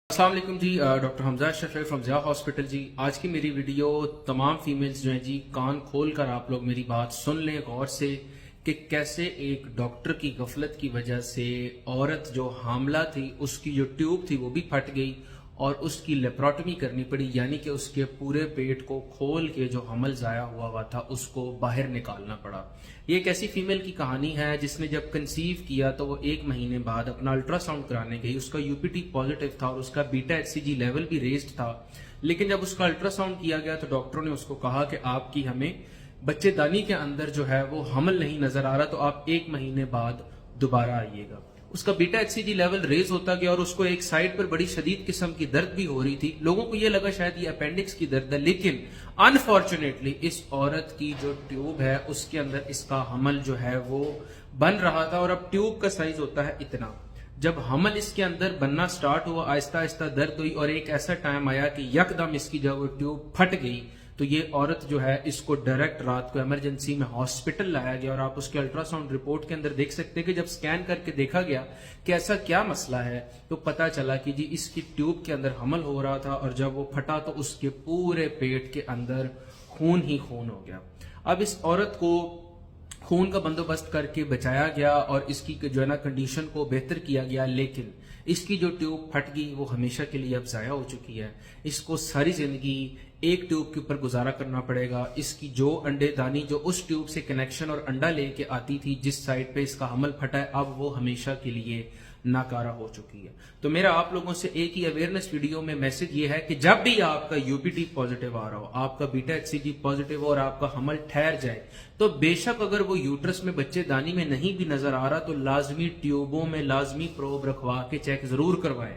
السلام علیکم جی، doctor Hamza Shafi from Zia hospital جی۔ آج کی میری ویڈیو تمام فیمیلز جو ہیں جی، کان کھول کر آپ لوگ میری بات سن لیں غور سے کہ کیسے ایک ڈاکٹر کی غفلت کی وجہ سے عورت جو حاملہ تھی اس کی جو ٹیوب تھی وہ بھی پھٹ گئی اور اس کی لیپروٹمی کرنی پڑی، یعنی کہ اس کے پورے پیٹ کو کھول کے جو حمل ضائع ہوا تھا اس کو باہر نکالنا پڑا۔ یہ ایک ایسی فیمیل کی کہانی ہے جس نے جب کنسیو کیا تو وہ 1 مہینے بعد اپنا الٹرا ساؤنڈ کرانے گئی، اس کا یو پی ٹی پازیٹیو تھا اور اس کا بیٹا ایچ سی جی لیول بھی ریزڈ تھا، لیکن جب اس کا الٹرا ساؤنڈ کیا گیا تو ڈاکٹروں نے اس کو کہا کہ آپ کی ہمیں بچے دانی کے اندر جو ہے وہ حمل نہیں نظر آ رہا، تو آپ 1 مہینے بعد دوبارہ آئیے گا۔ اس کا بیٹا ایچ سی جی لیول ریز ہوتا گیا اور اس کو ایک سائڈ پر بڑی شدید قسم کی درد بھی ہو رہی تھی۔ لوگوں کو یہ لگا شاید یہ اپینڈکس کی درد ہے، لیکن انفارچونیٹلی اس عورت کی جو ٹیوب ہے اس کے اندر اس کا حمل جو ہے وہ بن رہا تھا، اور اب ٹیوب کا سائز ہوتا ہے اتنا۔ جب حمل اس کے اندر بننا سٹارٹ ہوا، آہستہ آہستہ درد ہوئی اور ایک ایسا ٹائم آیا کہ یکدم اس کی جب وہ ٹیوب پھٹ گئی تو یہ عورت جو ہے اس کو ڈائریکٹ رات کو ایمرجنسی میں ہاسپٹل لایا گیا، اور آپ اس کے الٹرا ساؤنڈ رپورٹ کے اندر دیکھ سکتے ہیں کہ جب سکین کر کے دیکھا گیا کہ ایسا کیا مسئلہ ہے تو پتا چلا کہ جی اس کی ٹیوب کے اندر حمل ہو رہا تھا، اور جب وہ پھٹا تو اس کے پورے پیٹ کے اندر خون ہی خون ہو گیا۔ اب اس عورت کو خون کا بندوبست کر کے بچایا گیا اور اس کی جو ہے نا کنڈیشن کو بہتر کیا گیا، لیکن اس کی جو ٹیوب پھٹ گئی وہ ہمیشہ کے لیے اب ضائع ہو چکی ہے۔ اس کو ساری زندگی ایک ٹیوب کے اوپر گزارا کرنا پڑے گا۔ اس کی جو انڈے دانی جو اس ٹیوب سے کنیکشن اور انڈا لے کے آتی تھی جس سائڈ پہ اس کا حمل پھٹا ہے، اب وہ ہمیشہ کے لیے ناکارہ ہو چکی ہے۔ تو میرا آپ لوگوں سے ایک ہی اویئرنس ویڈیو میں میسج یہ ہے کہ جب بھی آپ کا یو پی ٹی پازیٹیو آ رہا ہو، آپ کا بیٹا ایچ سی جی پازیٹیو ہو اور آپ کا حمل ٹھہر جائے، تو بے شک اگر وہ یوٹرس میں بچے دانی میں نہیں بھی نظر آ رہا تو لازمی ٹیوبوں میں لازمی پروب رکھوا کے چیک ضرور کروائیں۔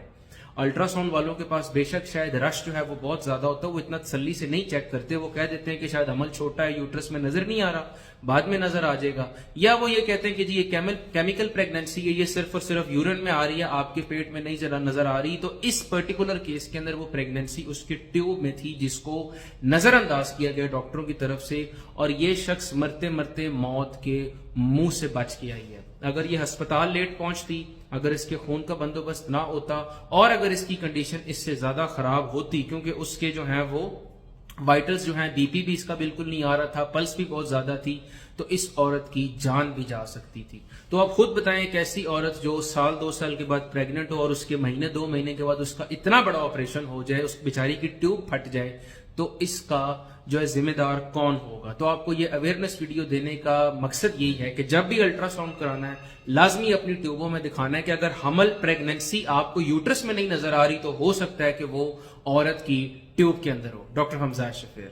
الٹرا ساؤنڈ والوں کے پاس بے شک شاید رش جو ہے وہ بہت زیادہ ہوتا ہے، وہ اتنا تسلی سے نہیں چیک کرتے، وہ کہہ دیتے ہیں کہ شاید حمل چھوٹا ہے، یوٹرس میں نظر نہیں آ رہا، بعد میں نظر آ جائے گا، یا وہ یہ کہتے ہیں کہ جی یہ کیمیکل پریگننسی ہے، یہ صرف اور صرف یورین میں آ رہی ہے، آپ کے پیٹ میں نہیں نظر آ رہی۔ تو اس پرٹیکولر کیس کے اندر وہ پریگننسی اس کی ٹیوب میں تھی جس کو نظر انداز کیا گیا ڈاکٹروں کی طرف سے، اور یہ شخص مرتے مرتے موت کے منہ سے بچ کے آئی ہے۔ اگر یہ ہسپتال لیٹ پہنچتی، اگر اس کے خون کا بندوبست نہ ہوتا، اور اگر اس کی کنڈیشن اس سے زیادہ خراب ہوتی، کیونکہ اس کے جو ہیں وہ وائٹلز جو ہیں، بی پی بھی اس کا بالکل نہیں آ رہا تھا، پلس بھی بہت زیادہ تھی، تو اس عورت کی جان بھی جا سکتی تھی۔ تو آپ خود بتائیں ایک ایسی عورت جو 1-2 سال کے بعد پریگننٹ ہو اور اس کے 2 مہینے کے بعد اس کا اتنا بڑا آپریشن ہو جائے، اس بیچاری کی ٹیوب پھٹ جائے، تو اس کا جو ہے ذمہ دار کون ہوگا؟ تو آپ کو یہ اویئرنس ویڈیو دینے کا مقصد یہی ہے کہ جب بھی الٹرا ساؤنڈ کرانا ہے لازمی اپنی ٹیوبوں میں دکھانا ہے کہ اگر حمل پریگننسی آپ کو یوٹرس میں نہیں نظر آ رہی تو ہو سکتا ہے کہ وہ عورت کی ٹیوب کے اندر ہو۔ ڈاکٹر حمزہ شفیع۔